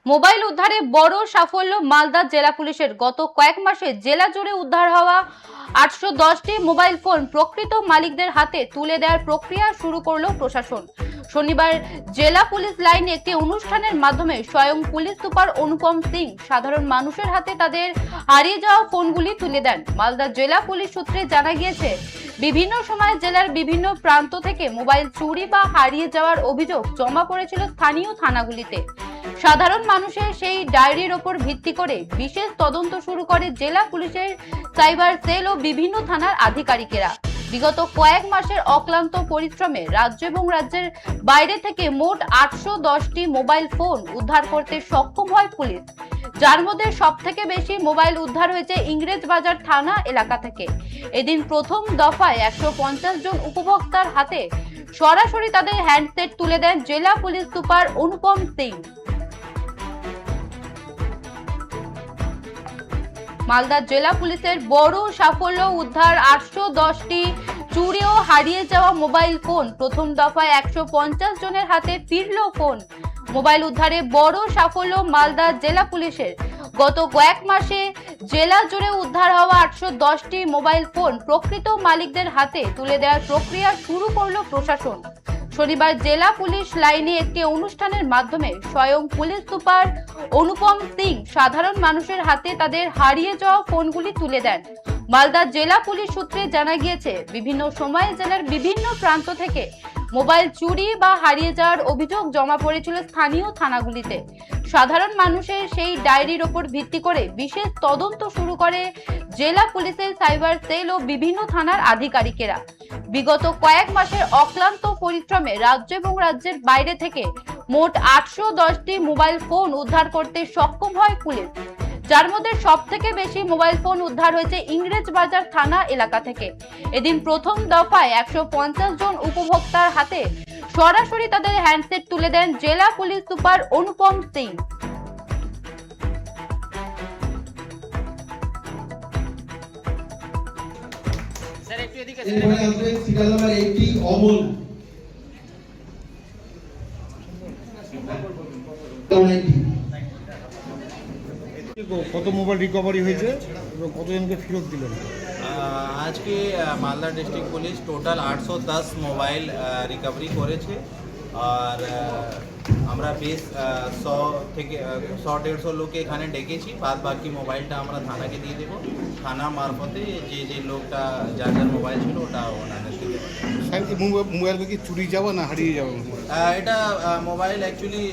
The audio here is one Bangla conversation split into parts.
মোবাইল উদ্ধারে বড় সাফল্য মালদা জেলা পুলিশের। গত কয়েক মাসে জেলা জুড়ে উদ্ধার হওয়া 810টি মোবাইল ফোন প্রকৃত মালিকদের হাতে তুলে দেওয়ার প্রক্রিয়া শুরু করলো প্রশাসন। শনিবার জেলা পুলিশ লাইনে একটি অনুষ্ঠানের মাধ্যমে স্বয়ং পুলিশ সুপার অনুপম সিং সাধারণ মানুষের হাতে তাদের হারিয়ে যাওয়া ফোনগুলি তুলে দেন। মালদা জেলা পুলিশ সূত্রে জানা গিয়েছে, বিভিন্ন সময় জেলার বিভিন্ন প্রান্ত থেকে মোবাইল চুরি বা হারিয়ে যাওয়ার অভিযোগ জমা পড়েছিল স্থানীয় থানাগুলিতে। সাধারণ মানুষের সেই ডায়েরির ওপর ভিত্তি করে বিশেষ তদন্ত শুরু করে জেলা পুলিশের সাইবার সেল ও বিভিন্ন থানার আধিকারিকেরা। বিগত কয়েক মাসের অক্লান্ত পরিশ্রমে রাজ্য এবং রাজ্যের বাইরে থেকে মোট 810টি মোবাইল ফোন উদ্ধার করতে সক্ষম হয় পুলিশ, যার মধ্যে সবথেকে বেশি মোবাইল উদ্ধার হয়েছে ইংরেজবাজার থানা এলাকা থেকে। এদিন প্রথম দফায় 150 জন উপভোক্তার হাতে সরাসরি তাদের হ্যান্ডসেট তুলে দেন জেলা পুলিশ সুপার অনুপম সিং। মালদা জেলা পুলিশের বড় সাফল্য উদ্ধার 810টি চুরি ও হারিয়ে যাওয়া মোবাইল ফোন। প্রথম দফায় 150 জনের হাতে ফিরল ফোন। মোবাইল উদ্ধারে বড় সাফল্য মালদা জেলা পুলিশের। গত কয়েক মাসে জেলা জুড়ে উদ্ধার হওয়া 810টি মোবাইল ফোন প্রকৃত মালিকদের হাতে তুলে দেওয়ার প্রক্রিয়া শুরু করলো প্রশাসন। শনিবার জেলা পুলিশ লাইনে একটি অনুষ্ঠানের মাধ্যমে স্বয়ং পুলিশ সুপার অনুপম সিং সাধারণ মানুষের হাতে তাদের হারিয়ে যাওয়া ফোনগুলি তুলে দেন। মালদা জেলা পুলিশ সূত্রে জানা গিয়েছে, বিভিন্ন সময়ে জেলার বিভিন্ন প্রান্ত থেকে মোবাইল চুরি বা হারিয়ে যাওয়ার অভিযোগ জমা পড়েছিল স্থানীয় থানাগুলিতে। সাধারণ মানুষের সেই ডায়েরির ওপর ভিত্তি করে বিশেষ তদন্ত শুরু করে জেলা পুলিশের সাইবার সেল ও বিভিন্ন থানার আধিকারিকেরা। বিগত কয়েক মাসের অক্লান্ত পরিশ্রমে রাজ্য এবং রাজ্যের বাইরে থেকে মোট 810টি মোবাইল ফোন উদ্ধার করতে সক্ষম হয় পুলিশ, যার মধ্যে সবথেকে বেশি মোবাইল ফোন উদ্ধার হয়েছে ইংরেজবাজার থানা এলাকা থেকে। এদিন প্রথম দফায় 150 জন উপভোক্তার হাতে সরাসরি তাদের হ্যান্ডসেট তুলে দেন জেলা পুলিশ সুপার অনুপম সিং। কত মোবাইল রিকভারি হয়েছে এবং কতজনকে ফেরত দিলেন? আজকে Malda district police total 810 mobile recovery করেছে। আর আমরা বেশ 100-150 লোককে এখানে ডেকেছি। বাকি মোবাইলটা আমরা থানাকে দিয়ে দেবো। থানা মারফতে যে লোকটা যার মোবাইল ছিল ওটা ওনাদেরকে দেবো। মোবাইল কি চুরি যাওয়া না হারিয়ে যাওয়া? এটা মোবাইল অ্যাকচুয়ালি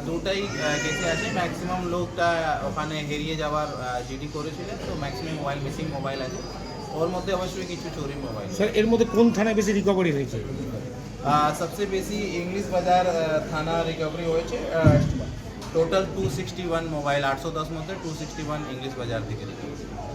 দুটাই কেসে আছে। ম্যাক্সিমাম লোকটা ওখানে হারিয়ে যাওয়ার জিডি করেছিলেন, তো ম্যাক্সিমাম মোবাইল মিসিং মোবাইল আছে। ওর মধ্যে অবশ্যই কিছু চুরি মোবাইল। স্যার, এর মধ্যে কোন থানায় বেশি রিকভারি হয়েছে? সবচেয়ে বেশি ইংলিশ বাজার থানা রিকভারি হয়েছে। টোটাল 261 মোবাইল, 810 মধ্যে 261 ইংলিশ বাজার থেকে রিকভারি।